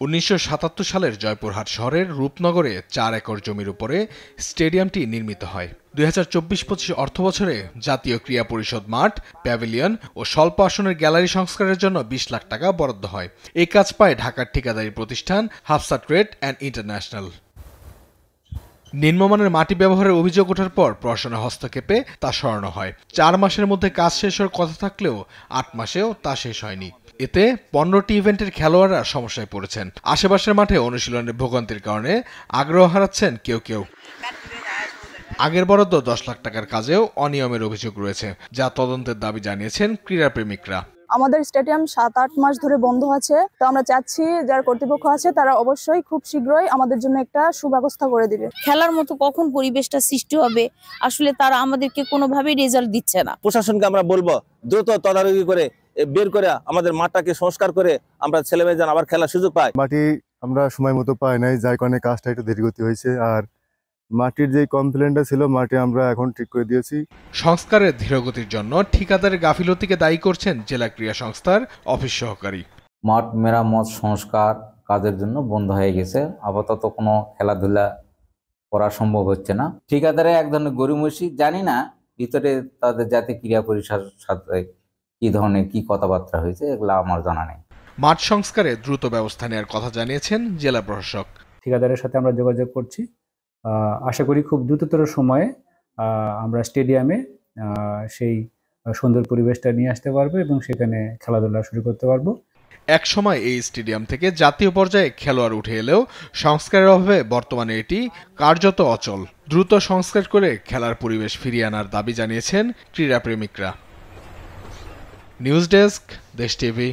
1977 সালের জয়পুরহাট শহরের রূপনগরে 4 একর জমির উপরে স্টেডিয়ামটি নির্মিত হয়। 2024-25 অর্থবছরে জাতীয় ক্রীড়া পরিষদ মাঠ, প্যাভিলিয়ন ও স্বল্প আসনের গ্যালারি সংস্কারের জন্য 20 লাখ টাকা বরাদ্দ হয়। এই কাজ পায় ঢাকার ঠিকাদারি প্রতিষ্ঠান হাফসা ট্রেড অ্যান্ড ইন্টারন্যাশনাল। নিম্নমানের মাটি ব্যবহারের অভিযোগ ওঠার পর প্রশাসনের হস্তক্ষেপে তা সরানো হয়। 4 মাসের মধ্যে কাজ শেষ হওয়ার কথা থাকলেও 8 মাসেও তা শেষ হয়নি। এতে 15টি ইভেন্টের খেলোয়াড়রা সমস্যায় পড়েছেন। আশেপাশের মাঠে অনুশীলনের ভোগান্তির কারণে আগ্রহ হারাচ্ছেন কেউ কেউ। আগের বরাদ্দ 10 লাখ টাকার কাজেও অনিয়মের অভিযোগ রয়েছে, যা তদন্তের দাবি জানিয়েছেন ক্রীড়াপ্রেমিকরা। আমাদের স্টেডিয়াম 7-8 মাস ধরে বন্ধ আছে, তো আমরা চাচ্ছি যারা কর্তৃপক্ষ আছে তারা অবশ্যই খুব শীঘ্রই আমাদের জন্য একটা সুব্যবস্থা করে দিবে। খেলার মতো কখন পরিবেশটা সৃষ্টি হবে, আসলে তারা আমাদেরকে কোনোভাবেই রেজাল্ট দিচ্ছে না। প্রশাসনকে আমরা বলবো দ্রুত তদারকি করে বের করে আমাদের মাঠটাকে সংস্কার করে আমরা ছেলেমেয়ে যেন আবার খেলার সুযোগ পাই। মাটি আমরা সময় মতো পাই নাই, যার কারণে কাজটা একটু দেরিগতি হয়েছে। আর মাটির যে কমপ্লেনটা ছিল, মাটি আমরা এখন ঠিক করে দিয়েছি। সংস্কারের ধীরগতির জন্য ঠিকাদারের গাফিলতিকে দায়ী করছেন জেলা ক্রীড়া সংস্থার অফিস সহকারী। মাঠ মেরামত সংস্কার কাজের জন্য বন্ধ হয়ে গেছে, আপাতত কোনো খেলাধুলা করা সম্ভব হচ্ছে না। ঠিকাদারে এক ধরনের গরিমসি, জানি না ভিতরে তাদের জাতীয় ক্রীড়া পরিষদের সাথে কি ধরনের কি কথাবার্তা হয়েছে, এগুলো আমার জানা নেই। মাঠ সংস্কারে দ্রুত ব্যবস্থা নেওয়ার কথা জানিয়েছেন জেলা প্রশাসক। ঠিকাদারের সাথে আমরা যোগাযোগ করছি, আশা করি খুব দ্রুততর সময়ে আমরা স্টেডিয়ামে সেই সুন্দর পরিবেশটা নিয়ে আসতে পারবো এবং সেখানে খেলাধুলা শুরু করতে পারবো। এক সময় এই স্টেডিয়াম থেকে জাতীয় পর্যায়ে খেলোয়াড় উঠে এলেও সংস্কারের অভাবে বর্তমানে এটি কার্যত অচল। দ্রুত সংস্কার করে খেলার পরিবেশ ফিরিয়ে আনার দাবি জানিয়েছেন ক্রীড়াপ্রেমিকরা। নিউজ ডেস্ক, দেশ টিভি।